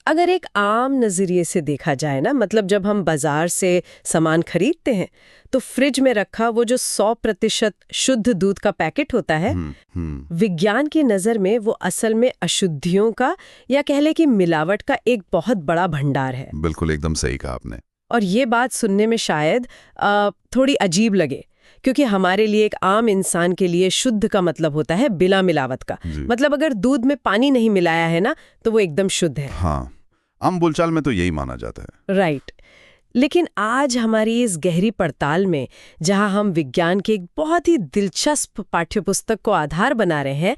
अगर एक आम नजरिए से देखा जाए ना, मतलब जब हम बाजार से सामान खरीदते हैं तो फ्रिज में रखा वो जो 100% शुद्ध दूध का पैकेट होता है, विज्ञान की नजर में वो असल में अशुद्धियों का या कह ले कि मिलावट का एक बहुत बड़ा भंडार है। बिल्कुल, एकदम सही कहा आपने। और ये बात सुनने में शायद थोड़ी अजीब लगे, क्योंकि हमारे लिए, एक आम इंसान के लिए, शुद्ध का मतलब होता है बिना मिलावट का। मतलब अगर दूध में पानी नहीं मिलाया है ना, तो वो एकदम शुद्ध है। हाँ, आम बोलचाल में तो यही माना जाता है। राइट। लेकिन आज हमारी इस गहरी पड़ताल में, जहां हम विज्ञान के एक बहुत ही दिलचस्प पाठ्यपुस्तक को आधार बना रहे हैं,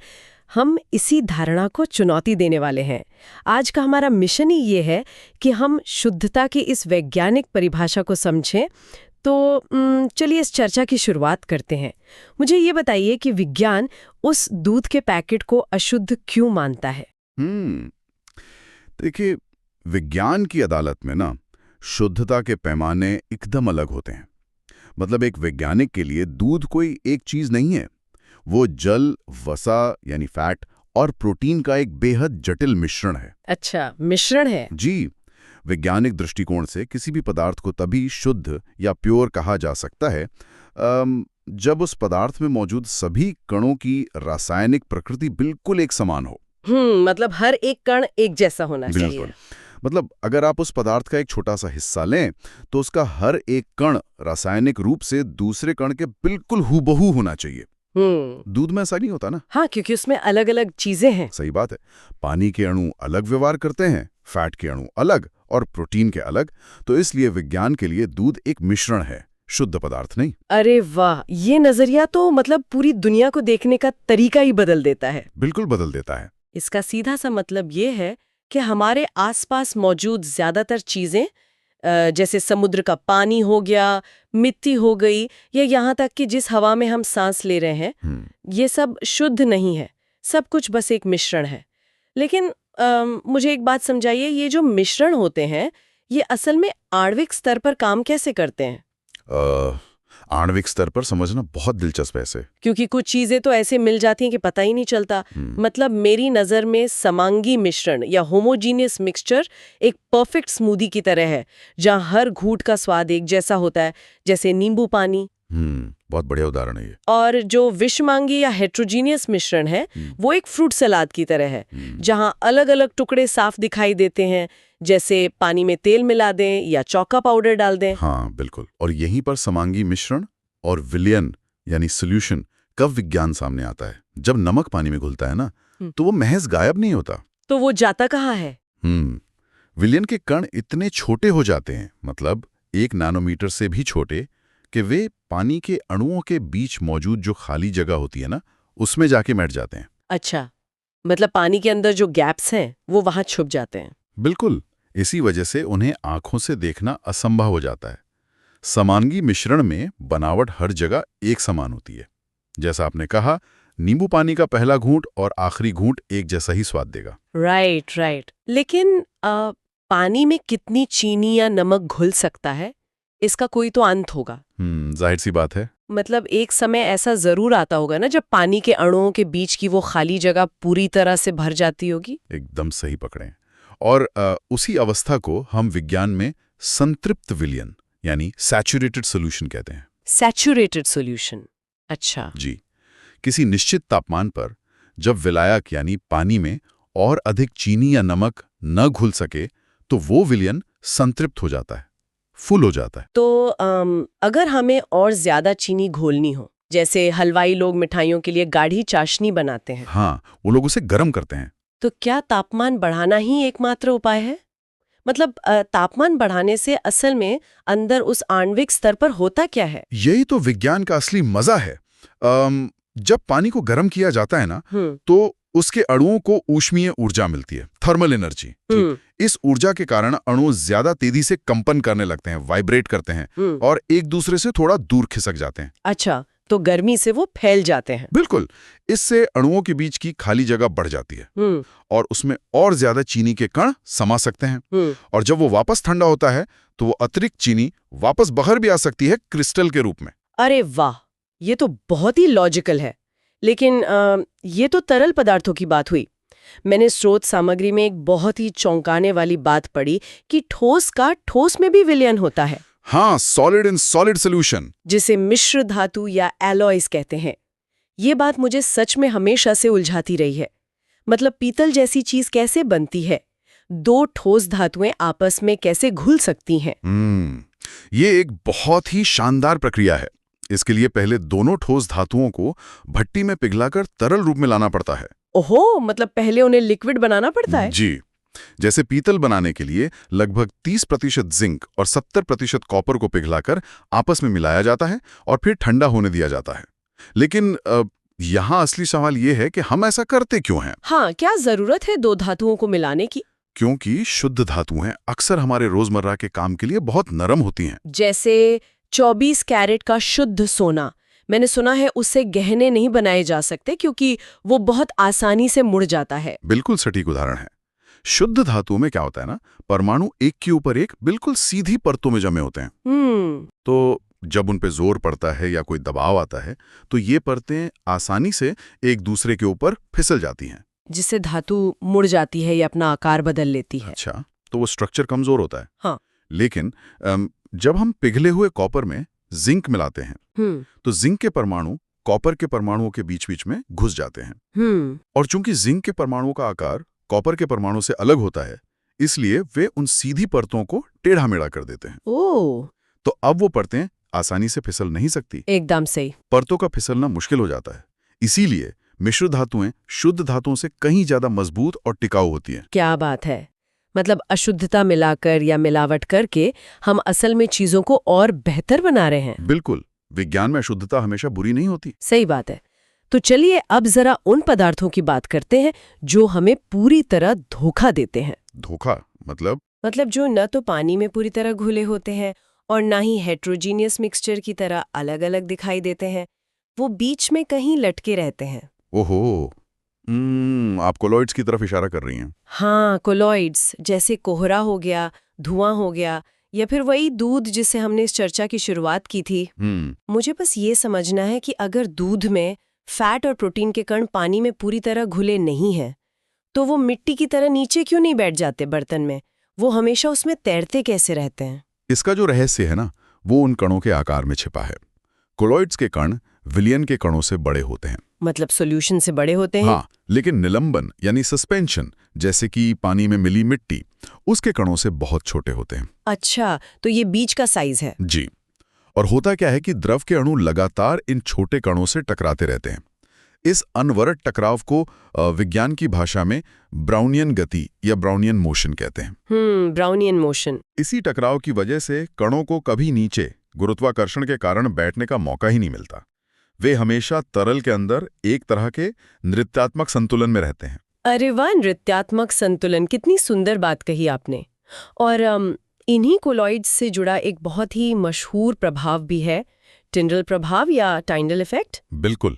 हम इसी धारणा को चुनौती देने वाले हैं। आज का हमारा मिशन ही ये है कि हम शुद्धता की इस वैज्ञानिक परिभाषा को समझें। तो चलिए इस चर्चा की शुरुआत करते हैं। मुझे ये बताइए कि विज्ञान उस दूध के पैकेट को अशुद्ध क्यों मानता है? देखिए, विज्ञान की अदालत में ना शुद्धता के पैमाने एकदम अलग होते हैं। मतलब एक वैज्ञानिक के लिए दूध कोई एक चीज नहीं है। वो जल, वसा यानी फैट और प्रोटीन का एक बेहद जटिल मिश्रण है। अच्छा, मिश्रण है। जी, वैज्ञानिक दृष्टिकोण से किसी भी पदार्थ को तभी शुद्ध या प्योर कहा जा सकता है जब उस पदार्थ में मौजूद सभी कणों की रासायनिक प्रकृति बिल्कुल एक समान हो। मतलब हर एक कण एक जैसा होना चाहिए। मतलब अगर आप उस पदार्थ का एक छोटा सा हिस्सा लें तो उसका हर एक कण रासायनिक रूप से दूसरे कण के बिल्कुल हूबहू होना चाहिए। दूध में ऐसा नहीं होता ना। हाँ, क्योंकि उसमें अलग अलग चीजें हैं। सही बात है। पानी के अणु अलग व्यवहार करते हैं, फैट के अणु अलग और प्रोटीन के अलग। तो इसलिए विज्ञान के लिए दूध एक मिश्रण है, शुद्ध पदार्थ नहीं। अरे वाह, ये नजरिया तो मतलब पूरी दुनिया को देखने का तरीका ही बदल देता है। बिल्कुल बदल देता है। इसका सीधा सा मतलब ये है कि हमारे आसपास मौजूद ज्यादातर चीजें, जैसे समुद्र का पानी हो गया, मिट्टी हो गई, या यहाँ तक कि जिस हवा में हम सांस ले रहे हैं, ये सब शुद्ध नहीं है। सब कुछ बस एक मिश्रण है। लेकिन मुझे एक बात समझाइए, ये जो मिश्रण होते हैं, ये असल में आणविक स्तर पर काम कैसे करते हैं? आणविक स्तर पर समझना बहुत दिलचस्प है ऐसे। क्योंकि कुछ चीजें तो ऐसे मिल जाती हैं कि पता ही नहीं चलता। मतलब मेरी नजर में समांगी मिश्रण या होमोजीनियस मिक्सचर एक परफेक्ट स्मूदी की तरह है, जहां हर घूंट का स्वाद एक जैसा होता है, जैसे नींबू पानी। बहुत बढ़िया उदाहरण है ये। और जो विषमांगी या हेट्रोजीनियस मिश्रण है, वो एक फ्रूट सलाद की तरह है, जहां अलग अलग टुकड़े साफ दिखाई देते हैं, जैसे पानी में तेल मिला दें या चौका पाउडर डाल दें। हाँ बिल्कुल। और यहीं पर समांगी मिश्रण और विलयन यानी सोल्यूशन कब विज्ञान सामने आता है? जब नमक पानी में घुलता है ना, तो वो महज गायब नहीं होता। तो वो जाता कहाँ है? विलयन के कण इतने छोटे हो जाते हैं, मतलब 1 नैनोमीटर से भी छोटे, कि वे पानी के अणुओं के बीच मौजूद जो खाली जगह होती है ना, उसमें जाके बैठ जाते हैं। अच्छा, मतलब पानी के अंदर जो गैप्स हैं वो वहां छुप जाते हैं। बिल्कुल। इसी वजह से उन्हें आंखों से देखना असंभव हो जाता है। समांगी मिश्रण में बनावट हर जगह एक समान होती है। जैसा आपने कहा, नींबू पानी का पहला घूंट और आखिरी घूंट एक जैसा ही स्वाद देगा। राइट। लेकिन पानी में कितनी चीनी या नमक घुल सकता है, इसका कोई तो अंत होगा। जाहिर सी बात है। मतलब एक समय ऐसा जरूर आता होगा ना, जब पानी के अणुओं के बीच की वो खाली जगह पूरी तरह से भर जाती होगी। एकदम सही पकड़ें। और उसी अवस्था को हम विज्ञान में संतृप्त विलयन यानी सैचुरेटेड सॉल्यूशन कहते हैं। सैचुरेटेड सॉल्यूशन, अच्छा जी। किसी निश्चित तापमान पर जब विलायक यानी पानी में और अधिक चीनी या नमक न घुल सके, तो वो विलयन संतृप्त हो जाता है, फुल हो जाता है। तो अगर हमें और ज्यादा चीनी घोलनी हो, जैसे हलवाई लोग मिठाइयों के लिए गाढ़ी चाशनी बनाते हैं। हाँ, वो लोग उसे गर्म करते हैं। तो क्या तापमान बढ़ाना ही एकमात्र उपाय है? मतलब तापमान बढ़ाने से असल में अंदर उस आणविक स्तर पर होता क्या है? यही तो विज्ञान का असली मजा है। जब पानी को गर्म किया जाता है ना, तो उसके अणुओं को ऊष्मीय ऊर्जा मिलती है, थर्मल एनर्जी। इस ऊर्जा के कारण अणु ज्यादा तेजी से कंपन करने लगते हैं, वाइब्रेट करते हैं और एक दूसरे से थोड़ा दूर खिसक जाते हैं। अच्छा, तो गर्मी से वो फैल जाते हैं। बिल्कुल। इससे अणुओं के बीच की खाली जगह बढ़ जाती है और उसमें और ज्यादा चीनी के कण समा सकते हैं। और जब वो वापस ठंडा होता है, तो वो अतिरिक्त चीनी वापस बाहर भी आ सकती है क्रिस्टल के रूप में। अरे वाह, ये तो बहुत ही लॉजिकल है। लेकिन ये तो तरल पदार्थों की बात हुई। मैंने स्रोत सामग्री में एक बहुत ही चौंकाने वाली बात पढ़ी कि ठोस का ठोस में भी विलयन होता है। हाँ, सॉलिड इन सॉलिड सोल्यूशन, जिसे मिश्र धातु या एलॉयज कहते हैं। ये बात मुझे सच में हमेशा से उलझाती रही है। मतलब पीतल जैसी चीज कैसे बनती है, दो ठोस धातुएं आपस में कैसे घुल सकती हैं? ये एक बहुत ही शानदार प्रक्रिया है। इसके लिए पहले दोनों ठोस धातुओं को भट्टी में पिघलाकर तरल रूप में लाना पड़ता है। ओहो, मतलब पहले उन्हें लिक्विड बनाना पड़ता है? जी, जैसे पीतल बनाने के लिए लगभग 30% जिंक और 70% कॉपर को पिघलाकर आपस में मिलाया जाता है और फिर ठंडा होने दिया जाता है। लेकिन यहाँ असली सवाल ये है कि हम ऐसा करते क्यों हैं? हाँ, क्या जरूरत है दो धातुओं को मिलाने की? क्योंकि शुद्ध धातुएं अक्सर हमारे रोजमर्रा के काम के लिए बहुत नरम होती हैं। जैसे 24 कैरेट का शुद्ध सोना, मैंने सुना है उससे गहने नहीं बनाए जा सकते क्योंकि वो बहुत आसानी से मुड़ जाता है। बिल्कुल सटीक उदाहरण है। शुद्ध धातुओं में क्या होता है ना, परमाणु एक के ऊपर एक बिल्कुल सीधी परतों में जमे होते हैं। तो जब उन पे जोर पड़ता है या कोई दबाव आता है तो ये परतें आसानी से एक दूसरे के ऊपर फिसल जाती हैं, जिससे धातु मुड़ जाती है या अपना आकार बदल लेती है। अच्छा, तो वो स्ट्रक्चर कमजोर होता है। हाँ। लेकिन जब हम पिघले हुए कॉपर में जिंक मिलाते हैं तो जिंक के परमाणु कॉपर के परमाणुओं के बीच बीच में घुस जाते हैं। और चूंकि जिंक के परमाणुओं का आकार कॉपर के परमाणु से अलग होता है, इसलिए वे उन सीधी परतों को टेढ़ा मेढ़ा कर देते हैं। ओह, तो अब वो परतें आसानी से फिसल नहीं सकती। एकदम सही। परतों का फिसलना मुश्किल हो जाता है। इसीलिए मिश्र धातुएं शुद्ध धातुओं से कहीं ज्यादा मजबूत और टिकाऊ होती हैं। क्या बात है। मतलब अशुद्धता मिलाकर या मिलावट करके हम असल में चीजों को और बेहतर बना रहे हैं। बिल्कुल, विज्ञान में अशुद्धता हमेशा बुरी नहीं होती। सही बात है। तो चलिए अब जरा उन पदार्थों की बात करते हैं जो हमें पूरी तरह धोखा देते हैं। धोखा मतलब जो न तो पानी में पूरी तरह घुले होते हैं और ना ही हेट्रोजीनियस मिक्सचर की तरह अलग अलग दिखाई देते हैं। वो बीच में कहीं लटके रहते हैं। ओहो, आप कोलॉइड्स की तरफ इशारा कर रही हैं। हाँ, कोलॉइड्स, जैसे कोहरा हो गया, धुआं हो गया, या फिर वही दूध जिससे हमने इस चर्चा की शुरुआत की थी। मुझे बस ये समझना है कि अगर दूध में फैट और प्रोटीन के कण पानी में पूरी तरह घुले नहीं हैं, तो वो मिट्टी की तरह नीचे क्यों नहीं बैठ जाते बर्तन में? वो हमेशा उसमें तैरते कैसे रहते हैं? इसका जो रहस्य है ना, वो उन कणों के आकार में छिपा है। कोलॉइड्स के कण विलयन के कणों से बड़े होते हैं। मतलब सॉल्यूशन से बड़े होते हैं? हाँ, लेकिन निलंबन यानी सस्पेंशन, जैसे कि पानी में मिली मिट्टी, उसके कणों से बहुत छोटे होते हैं। अच्छा, तो ये बीच का साइज है। जी, और होता क्या है कि द्रव के अणु लगातार इन छोटे कणों से टकराते रहते हैं। इस अनवरत टकराव को विज्ञान की भाषा में ब्राउनियन गति या ब्राउनियन मोशन कहते हैं। Brownian motion. इसी टकराव की वजह से कणों को कभी नीचे गुरुत्वाकर्षण के कारण बैठने का मौका ही नहीं मिलता। वे हमेशा तरल के अंदर एक तरह के नृत्यात्मक संतुलन में रहते हैं। अरे वाह, नृत्यात्मक संतुलन, कितनी सुंदर बात कही आपने। और इन्हीं कोलॉइड्स से जुड़ा एक बहुत ही मशहूर प्रभाव भी है, टिंडल प्रभाव या टाइंडल इफेक्ट। बिल्कुल।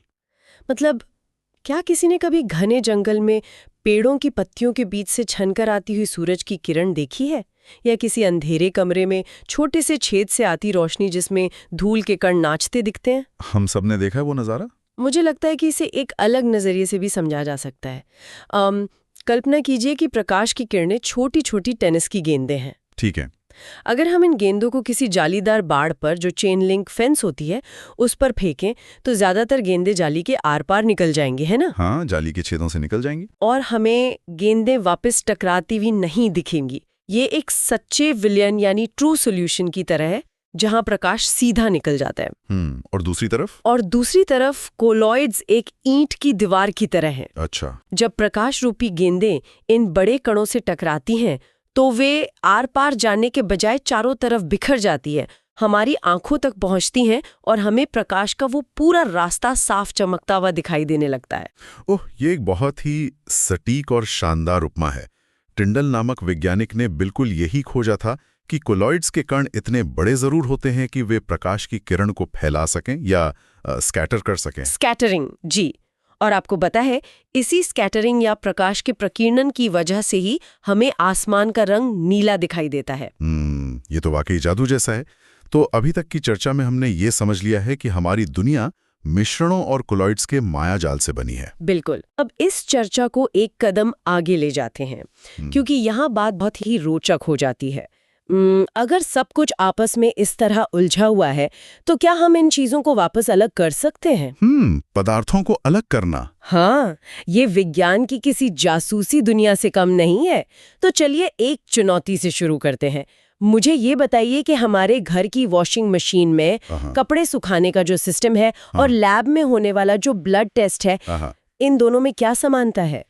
मतलब क्या किसी ने कभी घने जंगल में पेड़ों की पत्तियों के बीच से छनकर आती हुई सूरज की किरण देखी है? या किसी अंधेरे कमरे में छोटे से छेद से आती रोशनी जिसमें धूल के कण नाचते दिखते हैं? हम सब ने देखा है वो नज़ारा। मुझे लगता है कि इसे एक अलग नज़रिए से भी समझा जा सकता है। कल्पना कीजिए कि प्रकाश की किरणें छोटी छोटी टेनिस की गेंदें हैं। ठीक है। अगर हम इन गेंदों को किसी जालीदार बाड़ पर, जो चेन लिंक फेंस होती है, उस पर फेंकें तो ज्यादातर गेंदें जाली के आर पार निकल जाएंगी, है ना? हाँ, जाली के छेदों से निकल जाएंगी। और हमें गेंदें वापस टकराती हुई नहीं दिखेंगी। ये एक सच्चे विलयन यानी ट्रू सॉल्यूशन की तरह है, जहां प्रकाश सीधा निकल जाता है। और दूसरी तरफ कोलॉइड्स एक ईंट की दीवार की तरह है। अच्छा। जब प्रकाश रूपी गेंदें इन बड़े कणों से टकराती हैं तो वे आर पार जाने के बजाय चारों तरफ बिखर जाती है, हमारी आंखों तक पहुंचती हैं और हमें प्रकाश का वो पूरा रास्ता साफ चमकता हुआ दिखाई देने लगता है। ओह, ये एक बहुत ही सटीक और शानदार उपमा है। टिंडल नामक वैज्ञानिक ने बिल्कुल यही खोजा था कि कोलॉइड्स के कण इतने बड़े जरूर होते हैं कि वे प्रकाश की किरण को फैला सकें या स्कैटर कर सकें। स्कैटरिंग, जी। और आपको पता है, इसी स्कैटरिंग या प्रकाश के प्रकीर्णन की वजह से ही हमें आसमान का रंग नीला दिखाई देता है। ये तो वाकई जादू जैसा है। तो अभी तक की चर्चा में हमने ये समझ लिया है कि हमारी दुनिया मिश्रणों और कोलॉइड्स के मायाजाल से बनी है। बिल्कुल। अब इस चर्चा को एक कदम आगे ले जाते हैं, क्योंकि यहाँ बात बहुत ही रोचक हो जाती है। अगर सब कुछ आपस में इस तरह उलझा हुआ है, तो क्या हम इन चीजों को वापस अलग कर सकते हैं? पदार्थों को अलग करना। हाँ, ये विज्ञान की किसी जासूसी दुनिया से कम नहीं है। तो चलिए एक चुनौती से शुरू करते हैं। मुझे ये बताइए कि हमारे घर की वॉशिंग मशीन में कपड़े सुखाने का जो सिस्टम है और लैब में होने वाला जो ब्लड टेस्ट है, इन दोनों में क्या समानता है?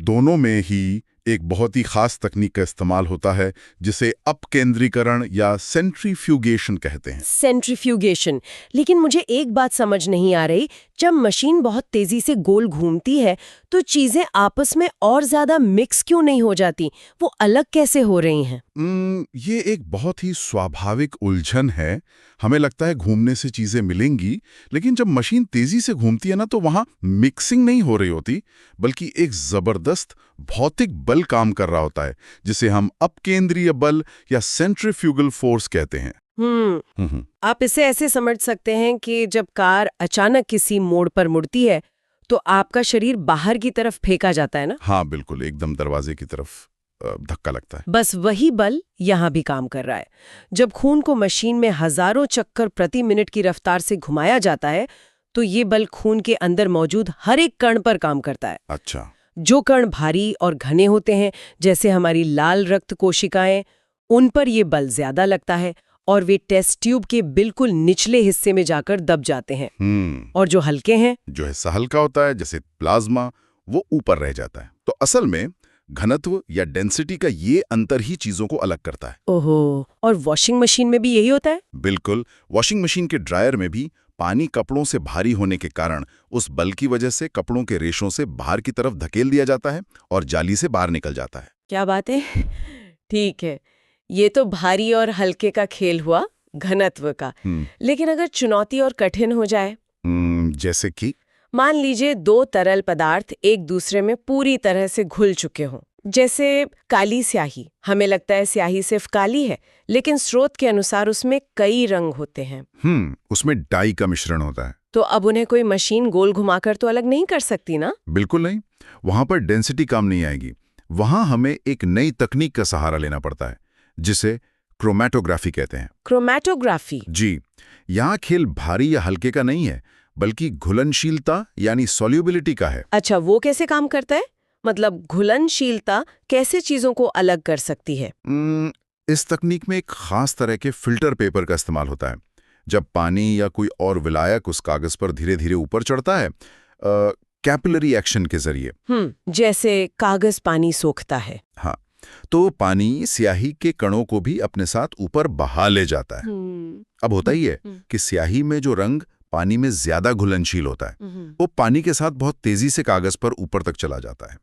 दोनों में ही एक बहुत ही खास तकनीक का इस्तेमाल होता है, जिसे अपकेंद्रीकरण या सेंट्रीफ्यूगेशन कहते हैं। सेंट्रीफ्यूगेशन। लेकिन मुझे एक बात समझ नहीं आ रही, जब मशीन बहुत तेजी से गोल घूमती है तो चीजें आपस में और ज्यादा मिक्स क्यों नहीं हो जाती? वो अलग कैसे हो रही हैं? ये एक बहुत ही स्वाभाविक उलझन है। हमें लगता है घूमने से चीजें मिलेंगी, लेकिन जब मशीन तेजी से घूमती है ना, तो वहां मिक्सिंग नहीं हो रही होती, बल्कि एक जबरदस्त भौतिक बल काम कर रहा होता है, जिसे हम अपकेंद्रीय बल या सेंट्रीफ्यूगल फोर्स कहते हैं। आप इसे ऐसे समझ सकते हैं कि जब कार अचानक किसी मोड़ पर मुड़ती है तो आपका शरीर बाहर की तरफ फेंका जाता है ना? हाँ बिल्कुल, एकदम दरवाजे की तरफ धक्का लगता है। बस वही बल यहाँ भी काम कर रहा है। जब खून को मशीन में हजारों चक्कर प्रति मिनट की रफ्तार से घुमाया जाता है, तो ये बल खून के अंदर मौजूद हर एक कण पर काम करता है। अच्छा। जो कण भारी और घने होते हैं, जैसे हमारी लाल रक्त कोशिकाएं, उन पर ये बल ज्यादा लगता है और वे टेस्ट ट्यूब के बिल्कुल निचले हिस्से में जाकर दब जाते हैं। और जो हल्के हैं, जो हिस्सा हल्का होता है जैसे प्लाज्मा, वो ऊपर रह जाता है। तो असल में घनत्व या डेंसिटी का ये अंतर ही चीजों को अलग करता है। ओहो, और वॉशिंग मशीन में भी यही होता है? बिल्कुल। वॉशिंग मशीन के ड्रायर में भी पानी कपड़ों से भारी होने के कारण उस बल की वजह से कपड़ों के रेशों से बाहर की तरफ धकेल दिया जाता है और जाली से बाहर निकल जाता है। क्या बात है। ठीक है, ये तो भारी और हल्के का खेल हुआ, घनत्व का। लेकिन अगर चुनौती और कठिन हो जाए? जैसे कि मान लीजिए दो तरल पदार्थ एक दूसरे में पूरी तरह से घुल चुके हों, जैसे काली स्याही। हमें लगता है स्याही सिर्फ काली है, लेकिन स्रोत के अनुसार उसमें कई रंग होते हैं। उसमें डाई का मिश्रण होता है। तो अब उन्हें कोई मशीन गोल घुमाकर तो अलग नहीं कर सकती ना? बिल्कुल नहीं। वहां पर डेंसिटी काम नहीं आएगी। वहां हमें एक नई तकनीक का सहारा लेना पड़ता है, जिसे क्रोमैटोग्राफी कहते हैं। क्रोमैटोग्राफी? जी। यहाँ खेल भारी या हल्के का नहीं है, बल्कि घुलनशीलता यानी सॉल्युबिलिटी का है। अच्छा, वो कैसे काम करता है? मतलब घुलनशीलता कैसे चीजों को अलग कर सकती है? इस तकनीक में एक खास तरह के फिल्टर पेपर का इस्तेमाल होता है। जब पानी या कोई और विलायक उस कागज पर धीरे धीरे ऊपर चढ़ता है, कैपिलरी एक्शन के जरिए। जैसे कागज पानी सोखता है। हाँ, तो पानी स्याही के कणों को भी अपने साथ ऊपर बहा ले जाता है। अब होता ही है कि स्याही में जो रंग पानी में ज्यादा घुलनशील होता है, वो पानी के साथ बहुत तेजी से कागज पर ऊपर तक चला जाता है।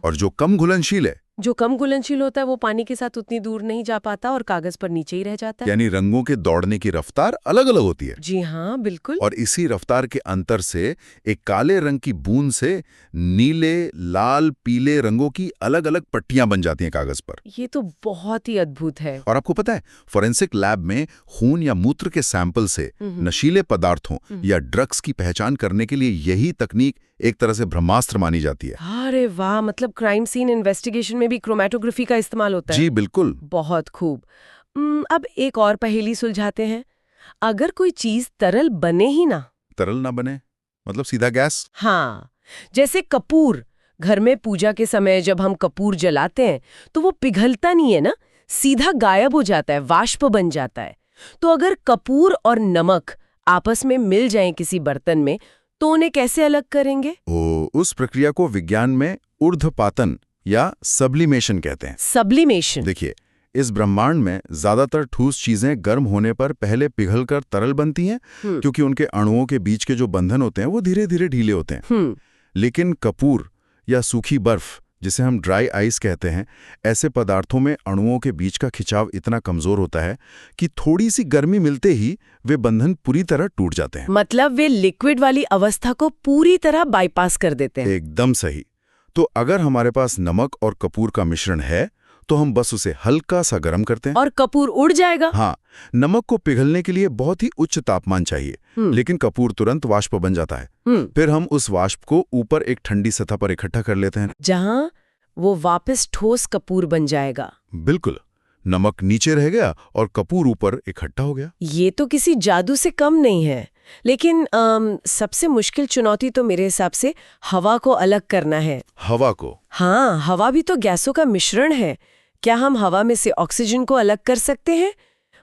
और जो कम घुलनशील होता है वो पानी के साथ उतनी दूर नहीं जा पाता और कागज पर नीचे ही रह जाता है। यानी रंगों के दौड़ने की रफ्तार अलग अलग होती है। जी हाँ, बिल्कुल। और इसी रफ्तार के अंतर से एक काले रंग की बूंद से नीले, लाल, पीले रंगों की अलग अलग पट्टियां बन जाती हैं कागज पर। ये तो बहुत ही अद्भुत है। और आपको पता है, फोरेंसिक लैब में खून या मूत्र के सैंपल से नशीले पदार्थों या ड्रग्स की पहचान करने के लिए यही तकनीक एक तरह से ब्रह्मास्त्र मानी जाती है। अरे वाह, मतलब क्राइम सीन इन्वेस्टिगेशन में भी क्रोमैटोग्राफी का इस्तेमाल होता है? जी बिल्कुल। बहुत खूब। अब एक और पहेली सुलझाते हैं। अगर कोई चीज तरल बने ही ना। तरल ना बने मतलब सीधा गैस? हाँ, जैसे कपूर। घर में पूजा के समय जब हम कपूर जलाते हैं तो वो पिघलता नहीं है ना, सीधा गायब हो जाता है, वाष्प बन जाता है। तो अगर कपूर और नमक आपस में मिल जाएं किसी बर्तन में, तो उन्हें कैसे अलग करेंगे? उस प्रक्रिया को विज्ञान में ऊर्ध्वपातन या सब्लिमेशन कहते हैं। सब्लिमेशन? देखिए, इस ब्रह्मांड में ज्यादातर ठोस चीजें गर्म होने पर पहले पिघलकर तरल बनती हैं, क्योंकि उनके अणुओं के बीच के जो बंधन होते हैं वो धीरे धीरे ढीले होते हैं। लेकिन कपूर या सूखी बर्फ, जिसे हम ड्राई आइस कहते हैं, ऐसे पदार्थों में अणुओं के बीच का खिंचाव इतना कमजोर होता है कि थोड़ी सी गर्मी मिलते ही वे बंधन पूरी तरह टूट जाते हैं। मतलब वे लिक्विड वाली अवस्था को पूरी तरह बाईपास कर देते हैं। एकदम सही। तो अगर हमारे पास नमक और कपूर का मिश्रण है, तो हम बस उसे हल्का सा गर्म करते हैं और कपूर उड़ जाएगा। हाँ, नमक को पिघलने के लिए बहुत ही उच्च तापमान चाहिए, लेकिन कपूर तुरंत वाष्प बन जाता है। फिर हम उस वाष्प को ऊपर एक ठंडी सतह पर इकट्ठा कर लेते हैं, जहां वो वापस ठोस कपूर बन जाएगा। बिल्कुल, नमक नीचे रह गया और कपूर ऊपर इकट्ठा हो गया। ये तो किसी जादू से कम नहीं है। लेकिन सबसे मुश्किल चुनौती तो मेरे हिसाब से हवा को अलग करना है। हवा को? हाँ, हवा भी तो गैसों का मिश्रण है। क्या हम हवा में से ऑक्सीजन को अलग कर सकते हैं?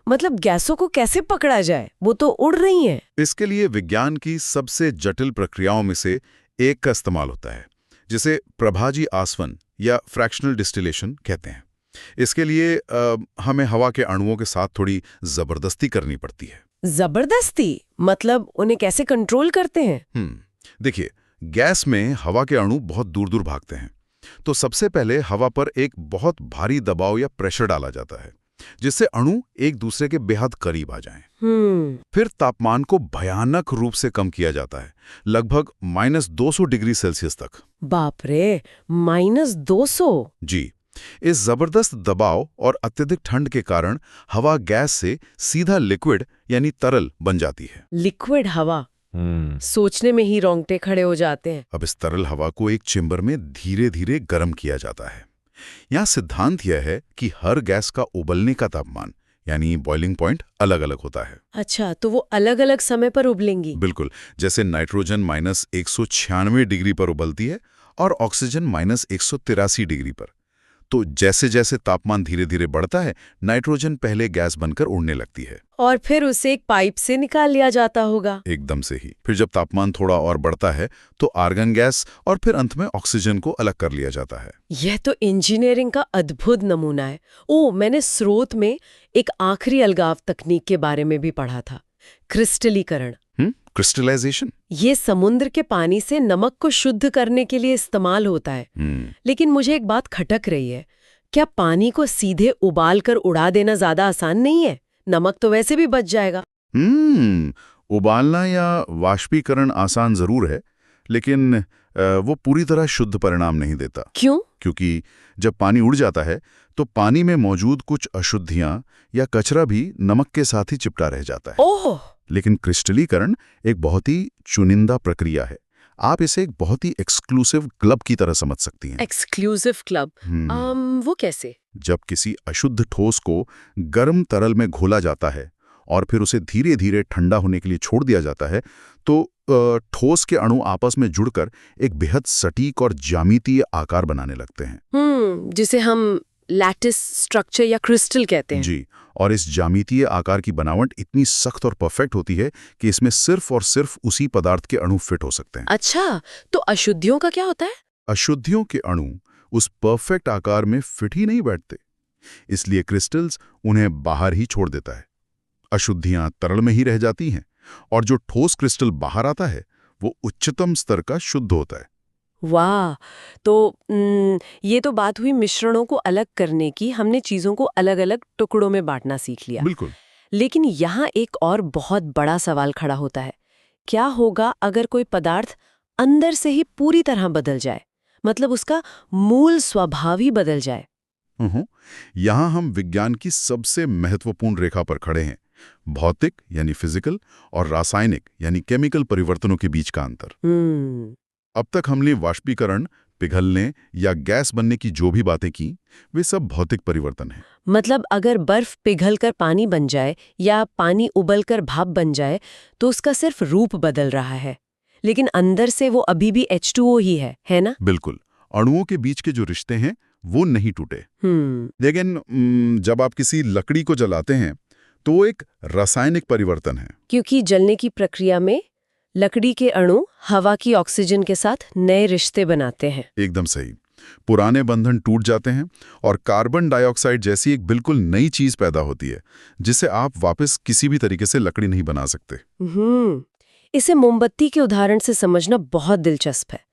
मतलब गैसों को कैसे पकड़ा जाए, वो तो उड़ रही हैं। इसके लिए विज्ञान की सबसे जटिल प्रक्रियाओं में से एक का इस्तेमाल होता है, जिसे प्रभाजी आसवन या फ्रैक्शनल डिस्टिलेशन कहते हैं। इसके लिए हमें हवा के अणुओं के साथ थोड़ी जबरदस्ती करनी पड़ती है। जबरदस्ती? मतलब उन्हें कैसे कंट्रोल करते हैं? देखिए, गैस में हवा के अणु बहुत दूर दूर भागते हैं, तो सबसे पहले हवा पर एक बहुत भारी दबाव या प्रेशर डाला जाता है, जिससे अणु एक दूसरे के बेहद करीब आ जाएं। फिर तापमान को भयानक रूप से कम किया जाता है, लगभग -200 डिग्री सेल्सियस तक। बाप रे, -200? जी, इस जबरदस्त दबाव और अत्यधिक ठंड के कारण हवा गैस से सीधा लिक्विड यानी तरल बन जाती है। लिक्विड हवा? सोचने में ही रोंगटे खड़े हो जाते हैं। अब इस तरल हवा को एक चेंबर में धीरे धीरे गर्म किया जाता है। यहाँ सिद्धांत यह है कि हर गैस का उबलने का तापमान यानी बॉइलिंग पॉइंट अलग अलग होता है। अच्छा, तो वो अलग अलग समय पर उबलेंगी? बिल्कुल, जैसे नाइट्रोजन -196 डिग्री पर उबलती है और ऑक्सीजन -183 डिग्री पर। तो जैसे जैसे तापमान धीरे धीरे बढ़ता है, नाइट्रोजन पहले गैस बनकर उड़ने लगती है और फिर उसे एक पाइप से निकाल लिया जाता होगा। एकदम से ही। फिर जब तापमान थोड़ा और बढ़ता है तो आर्गन गैस और फिर अंत में ऑक्सीजन को अलग कर लिया जाता है। यह तो इंजीनियरिंग का अद्भुत नमूना है। मैंने स्रोत में एक आखिरी अलगाव तकनीक के बारे में भी पढ़ा था, क्रिस्टलीकरण। क्रिस्टलाइजेशन? ये समुद्र के पानी से नमक को शुद्ध करने के लिए इस्तेमाल होता है। लेकिन मुझे एक बात खटक रही है, क्या पानी को सीधे उबाल कर उड़ा देना ज्यादा आसान नहीं है? नमक तो वैसे भी बच जाएगा। उबालना या वाष्पीकरण आसान जरूर है, लेकिन वो पूरी तरह शुद्ध परिणाम नहीं देता। क्यों? क्योंकि जब पानी उड़ जाता है तो पानी में मौजूद कुछ अशुद्धियां या कचरा भी नमक के साथ ही चिपटा रह जाता है। ओह! लेकिन क्रिस्टलीकरण एक बहुत ही चुनिंदा प्रक्रिया है। आप इसे एक बहुत ही एक्सक्लूसिव क्लब की तरह समझ सकती हैं। Exclusive club? वो कैसे? जब किसी अशुद्ध ठोस को गर्म तरल में घोला जाता है और फिर उसे धीरे धीरे ठंडा होने के लिए छोड़ दिया जाता है, तो ठोस के अणु आपस में जुड़कर एक बेहद सटीक और ज्यामितीय आकार बनाने लगते हैं, जिसे हम लैटिस स्ट्रक्चर या क्रिस्टल कहते हैं। जी, और इस ज्यामितीय आकार की बनावट इतनी सख्त और परफेक्ट होती है कि इसमें सिर्फ और सिर्फ उसी पदार्थ के अणु फिट हो सकते हैं। अच्छा, तो अशुद्धियों का क्या होता है? अशुद्धियों के अणु उस परफेक्ट आकार में फिट ही नहीं बैठते, इसलिए क्रिस्टल्स उन्हें बाहर ही छोड़ देता है। अशुद्धियां तरल में ही रह जाती हैं और जो ठोस क्रिस्टल बाहर आता है वो उच्चतम स्तर का शुद्ध होता है। वाह! तो ये तो बात हुई मिश्रणों को अलग करने की। हमने चीजों को अलग अलग टुकड़ों में बांटना सीख लिया। बिल्कुल। लेकिन यहाँ एक और बहुत बड़ा सवाल खड़ा होता है, क्या होगा अगर कोई पदार्थ अंदर से ही पूरी तरह बदल जाए, मतलब उसका मूल स्वभाव ही बदल जाए? यहाँ हम विज्ञान की सबसे महत्वपूर्ण रेखा पर खड़े हैं, भौतिक यानी फिजिकल और रासायनिक यानी केमिकल परिवर्तनों के बीच का अंतर। अब तक हमने वाष्पीकरण, पिघलने या गैस बनने की जो भी बातें की, वे सब भौतिक परिवर्तन हैं। मतलब अगर बर्फ पिघलकर पानी बन जाए या पानी उबलकर भाप बन जाए तो उसका सिर्फ रूप बदल रहा है, लेकिन अंदर से वो अभी भी H2O ही है ना? बिल्कुल, अणुओं के बीच के जो रिश्ते हैं वो नहीं टूटे। लेकिन जब आप किसी लकड़ी को जलाते हैं तो वो एक रासायनिक परिवर्तन है, क्योंकि जलने की प्रक्रिया में लकड़ी के अणु हवा की ऑक्सीजन के साथ नए रिश्ते बनाते हैं। एकदम सही। पुराने बंधन टूट जाते हैं और कार्बन डाइऑक्साइड जैसी एक बिल्कुल नई चीज पैदा होती है, जिसे आप वापस किसी भी तरीके से लकड़ी नहीं बना सकते। इसे मोमबत्ती के उदाहरण से समझना बहुत दिलचस्प है।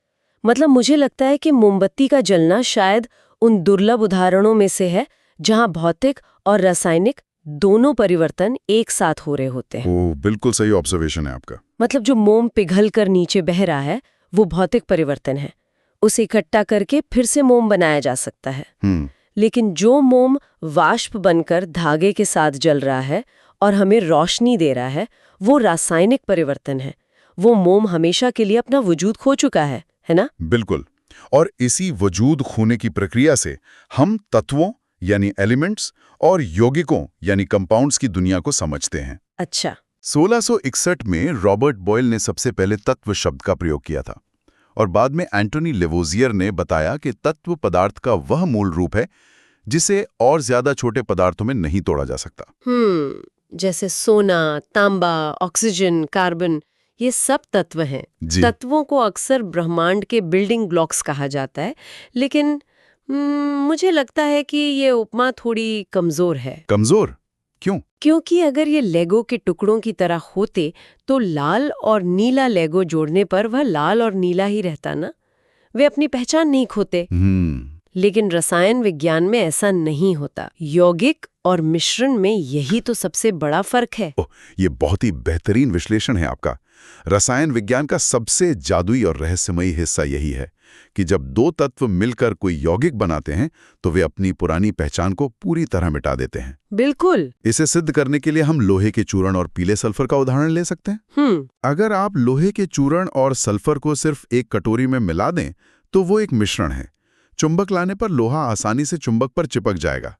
मतलब मुझे लगता है कि मोमबत्ती का जलना शायद उन दुर्लभ उदाहरणों में से है जहां भौतिक और रासायनिक दोनों परिवर्तन एक साथ हो रहे होते हैं। ओह, बिल्कुल सही ऑब्जर्वेशन है आपका। मतलब जो मोम पिघल कर नीचे बह रहा है वो भौतिक परिवर्तन है, उसे इकट्ठा करके फिर से मोम बनाया जा सकता है। लेकिन जो मोम वाष्प बनकर धागे के साथ जल रहा है और हमें रोशनी दे रहा है, वो रासायनिक परिवर्तन है। वो मोम हमेशा के लिए अपना वजूद खो चुका है ना? बिल्कुल। और इसी वजूद खोने की प्रक्रिया से हम तत्वों यानी एलिमेंट्स और यौगिकों यानी कंपाउंड्स की दुनिया को समझते हैं। अच्छा। 1661 में रॉबर्ट बॉयल ने सबसे पहले तत्व शब्द का प्रयोग किया था और बाद में एंटोनी लेवोजियर ने बताया कि तत्व पदार्थ का वह मूल रूप है जिसे और ज्यादा छोटे पदार्थों में नहीं तोड़ा जा सकता। जैसे सोना, तांबा, ऑक्सीजन, कार्बन, ये सब तत्व हैं। तत्वों को अक्सर ब्रह्मांड के बिल्डिंग ब्लॉक्स कहा जाता है, लेकिन मुझे लगता है कि ये उपमा थोड़ी कमजोर है। कमजोर? क्यों? क्योंकि अगर ये लेगो के टुकड़ों की तरह होते तो लाल और नीला लेगो जोड़ने पर वह लाल और नीला ही रहता ना, वे अपनी पहचान नहीं खोते। लेकिन रसायन विज्ञान में ऐसा नहीं होता। यौगिक और मिश्रण में यही तो सबसे बड़ा फर्क है। ये बहुत ही बेहतरीन विश्लेषण है आपका। रसायन विज्ञान का सबसे जादुई और रहस्यमयी हिस्सा यही है कि जब दो तत्व मिलकर कोई यौगिक बनाते हैं तो वे अपनी पुरानी पहचान को पूरी तरह मिटा देते हैं। बिल्कुल। इसे सिद्ध करने के लिए हम लोहे के चूर्ण और पीले सल्फर का उदाहरण ले सकते हैं। अगर आप लोहे के चूर्ण और सल्फर को सिर्फ एक कटोरी में मिला दें तो वो एक मिश्रण है। चुंबक लाने पर लोहा आसानी से चुंबक पर चिपक जाएगा।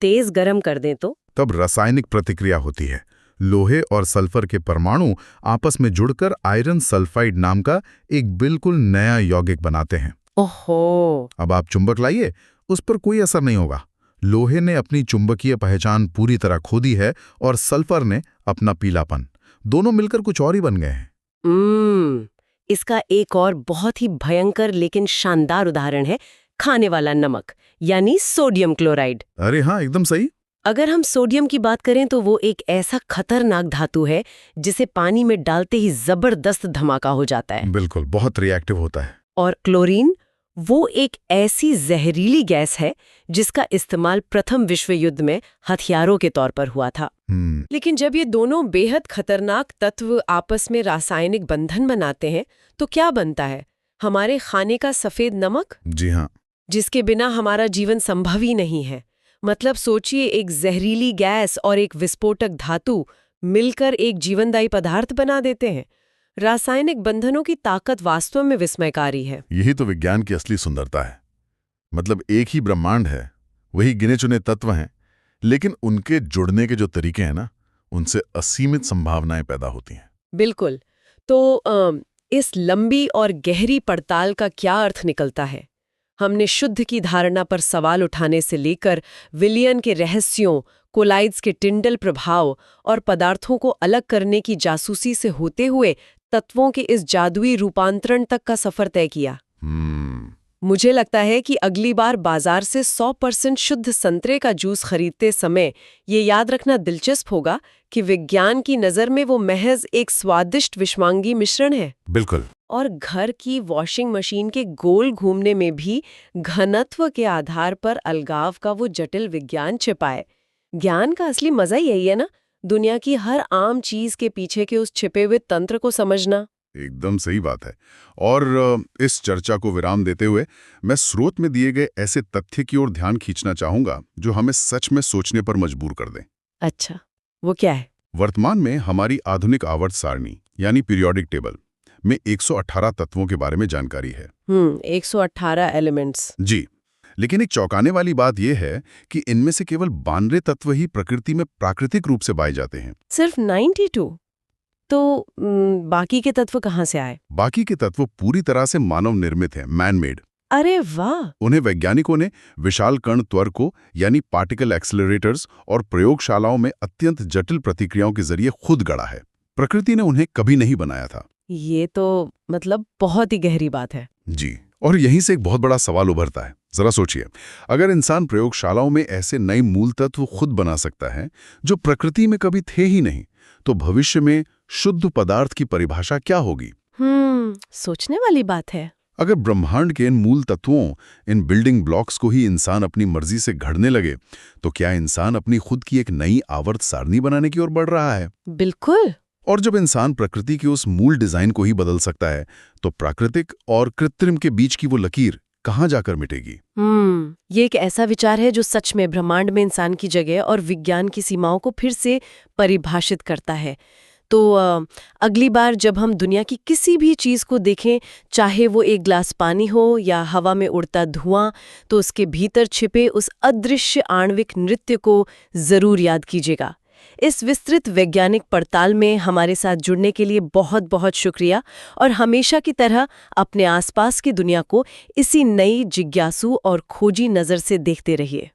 तेज गरम कर दें तो तब रासायनिक प्रतिक्रिया होती है। लोहे और सल्फर के परमाणु आपस में जुड़कर आयरन सल्फाइड नाम का एक बिल्कुल नया यौगिक बनाते हैं। ओहो! अब आप चुंबक लाइए, उस पर कोई असर नहीं होगा। लोहे ने अपनी चुंबकीय पहचान पूरी तरह खो दी है और सल्फर ने अपना पीलापन। दोनों मिलकर कुछ और ही बन गए हैं। इसका एक और बहुत ही भयंकर लेकिन शानदार उदाहरण है खाने वाला नमक, यानी सोडियम क्लोराइड। अरे हाँ, एकदम सही। अगर हम सोडियम की बात करें तो वो एक ऐसा खतरनाक धातु है जिसे पानी में डालते ही जबरदस्त धमाका हो जाता है। बिल्कुल, बहुत रिएक्टिव होता है। और क्लोरीन, वो एक ऐसी जहरीली गैस है जिसका इस्तेमाल प्रथम विश्व युद्ध में हथियारों के तौर पर हुआ था। लेकिन जब ये दोनों बेहद खतरनाक तत्व आपस में रासायनिक बंधन बनाते हैं तो क्या बनता है? हमारे खाने का सफेद नमक। जी हाँ। जिसके बिना हमारा जीवन संभव ही नहीं है। मतलब सोचिए, एक जहरीली गैस और एक विस्फोटक धातु मिलकर एक जीवनदायी पदार्थ बना देते हैं। रासायनिक बंधनों की ताकत वास्तव में विस्मयकारी है। यही तो विज्ञान की असली सुंदरता है। मतलब एक ही ब्रह्मांड है, वही गिने चुने तत्व हैं, लेकिन उनके जुड़ने के जो तरीके हैं ना, उनसे असीमित संभावनाएं पैदा होती हैं। बिल्कुल। तो इस लंबी और गहरी पड़ताल का क्या अर्थ निकलता है? हमने शुद्ध की धारणा पर सवाल उठाने से लेकर विलियन के रहस्यों, कोलाइड्स के टिंडल प्रभाव और पदार्थों को अलग करने की जासूसी से होते हुए तत्वों के इस जादुई रूपांतरण तक का सफर तय किया। मुझे लगता है कि अगली बार बाजार से 100% शुद्ध संतरे का जूस खरीदते समय ये याद रखना दिलचस्प होगा कि विज्ञान की नज़र में वो महज एक स्वादिष्ट विषमांगी मिश्रण है। बिल्कुल। और घर की वॉशिंग मशीन के गोल घूमने में भी घनत्व के आधार पर अलगाव का वो जटिल विज्ञान छिपाए। ज्ञान का असली मजा यही है ना, दुनिया की हर आम चीज के पीछे के उस छिपे हुए तंत्र को समझना। एकदम सही बात है। और इस चर्चा को विराम देते हुए मैं स्रोत में दिए गए ऐसे तथ्य की ओर ध्यान खींचना चाहूंगा जो हमें सच में सोचने पर मजबूर कर दें। अच्छा, वो क्या है? वर्तमान में हमारी आधुनिक आवर्त सारणी यानी पीरियोडिक टेबल में 118 तत्वों के बारे में जानकारी है। 118 एलिमेंट्स। जी, लेकिन एक चौंकाने वाली बात यह है कि इनमें से केवल 92 तत्व ही प्रकृति में प्राकृतिक रूप से पाए जाते हैं। सिर्फ 92? तो बाकी के तत्व कहाँ से आए? बाकी के तत्व पूरी तरह से मानव निर्मित हैं, मैन मेड। अरे वाह! उन्हें वैज्ञानिकों ने विशाल कण त्वरकों यानी पार्टिकल एक्सेलरेटर्स और प्रयोगशालाओं में अत्यंत जटिल प्रतिक्रियाओं के जरिए खुद गढ़ा है। प्रकृति ने उन्हें कभी नहीं बनाया था। ये तो मतलब बहुत ही गहरी बात है। जी, और यहीं से एक बहुत बड़ा सवाल उभरता है। जरा सोचिए, अगर इंसान प्रयोगशालाओं में ऐसे नए मूल तत्व खुद बना सकता है जो प्रकृति में कभी थे ही नहीं, तो भविष्य में शुद्ध पदार्थ की परिभाषा क्या होगी? सोचने वाली बात है। अगर ब्रह्मांड के इन मूल तत्वों, इन बिल्डिंग ब्लॉक्स को ही इंसान अपनी मर्जी से घड़ने लगे, तो क्या इंसान अपनी खुद की एक नई आवर्त सारणी बनाने की ओर बढ़ रहा है? बिल्कुल। और जब इंसान प्रकृति के उस मूल डिजाइन को ही बदल सकता है, तो प्राकृतिक और कृत्रिम के बीच की वो लकीर कहाँ जाकर मिटेगी। ये एक ऐसा विचार है जो सच में ब्रह्मांड में इंसान की जगह और विज्ञान की सीमाओं को फिर से परिभाषित करता है। तो अगली बार जब हम दुनिया की किसी भी चीज़ को देखें, चाहे वो एक ग्लास पानी हो या हवा में उड़ता धुआं, तो उसके भीतर छिपे उस अदृश्य आणविक नृत्य को ज़रूर याद कीजिएगा। इस विस्तृत वैज्ञानिक पड़ताल में हमारे साथ जुड़ने के लिए बहुत बहुत शुक्रिया, और हमेशा की तरह अपने आसपास की दुनिया को इसी नई जिज्ञासु और खोजी नज़र से देखते रहिए।